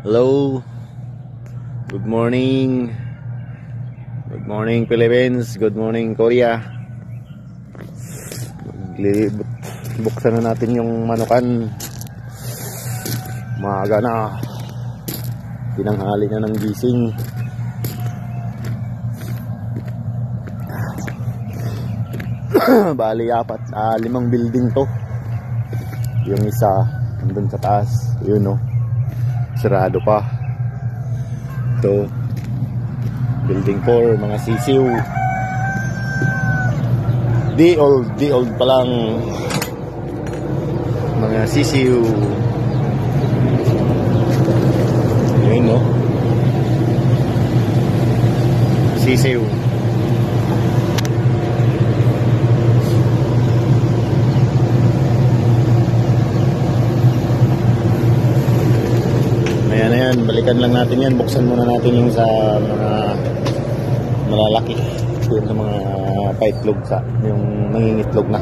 Hello. Good morning. Good morning Philippines. Good morning Korea. Buksan na natin yung manukan. Maaga na. Tinanghali na ng gising. Bali limang building to. Yung isa nandun sa taas. Yun no. Sarado pa. Ito building 4, mga sisiw. Di old pa lang. Mga sisiw. Yun no. Sisiw. Ayan, balikan lang natin yan. Buksan muna natin yung sa mga malalaki. Yung sa mga paitlog sa yung nangingitlog na.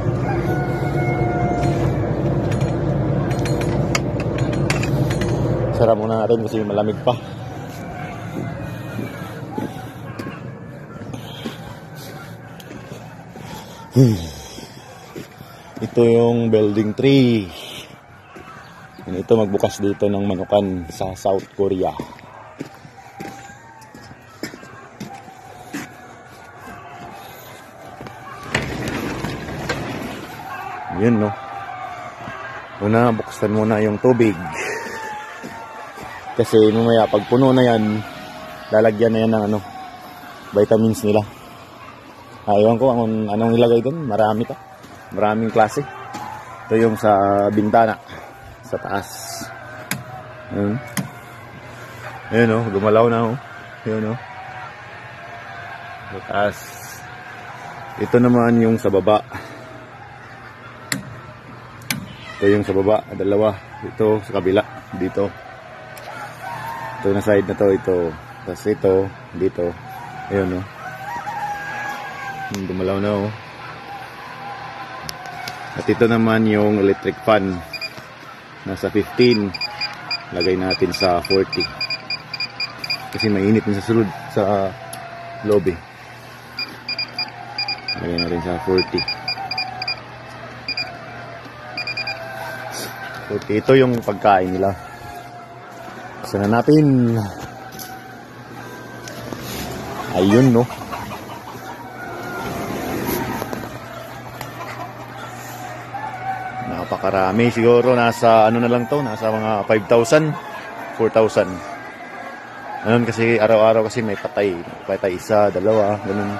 Sara muna natin kasi malamig pa. Ito yung building 3. Ito magbukas dito ng manukan sa South Korea. Yun no. Una buksan muna yung tubig. Kasi mamaya pag puno na yan, lalagyan na yan ng vitamins nila. Ewan ko anong ilagay doon. Marami pa. Maraming klase. Ito yung sa bintana. Sa taas. Ayun o, gumalaw na o. Ayun o. Sa taas. Ito naman yung sa baba. Ito yung sa baba, dalawa. Ito sa kabila, dito. Ito na side na to, ito. Tapos ito, dito. Ayun o. Gumalaw na o. At ito naman yung electric fan. Nasa 15, lagay natin sa 40 kasi mainit na sa sulod sa lobby. Lagay natin sa 40. Ito yung pagkain nila. Buksan na natin. Ayun no. Napakarami, siguro nasa na lang to, nasa mga 5,000, 4,000. Ganun kasi araw-araw kasi may patay isa, dalawa, ganun.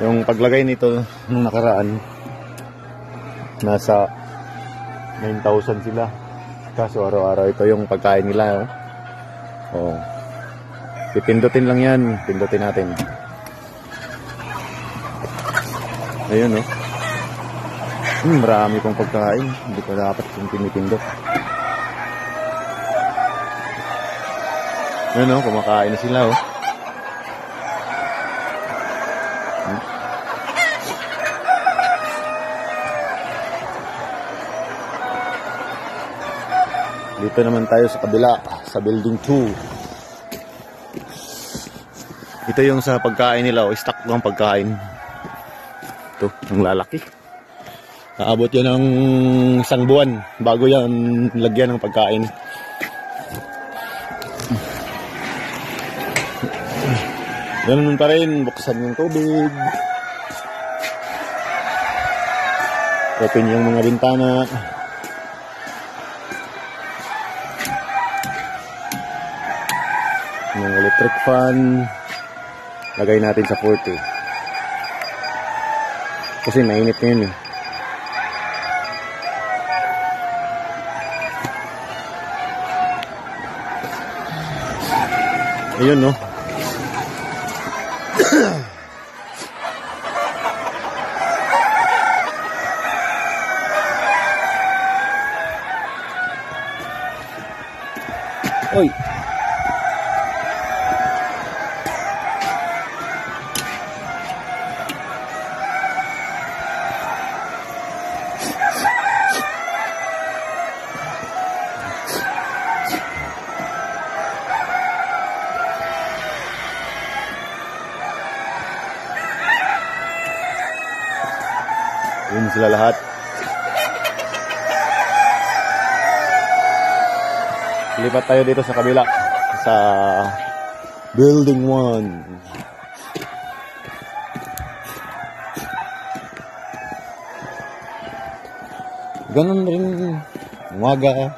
Yung paglagay nito nung nakaraan, nasa 9,000 sila. Kaso araw-araw ito yung pagkain nila. Oh. Pipindutin lang yan, pindutin natin. Ayun oh. Marami pong pagkain. Hindi ko dapat yung pinipindot. Ano, kumakain na sila oh. Dito naman tayo sa kabila, sa building 2. Ito yung sa pagkain nila oh. Stock ng pagkain. Ito, ang lalaki. Naabot yan ng isang buwan bago yan lagyan ng pagkain. Ganun pa rin, buksan yung tubig. Open yung mga bintana. Yung electric fan. Lagay natin sa 40. Kasi mainit na yun eh. Ayun no. Oy. sila lahat. Lipat tayo dito sa kabila. Sa Building 1. Ganun rin. Umaga.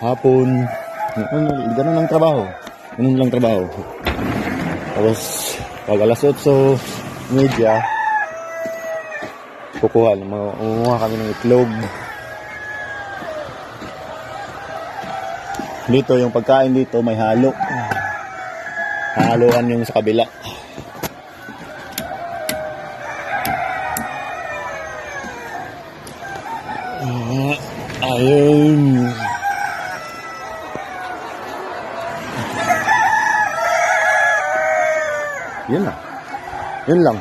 Hapon. Ganun lang trabaho. Ganun lang trabaho. Tapos, pag alas 8:30, umuha kami ng itlog. Dito, yung pagkain dito, may halo. Haluan yung sa kabila. Ayun. Yun lang. Yun lang.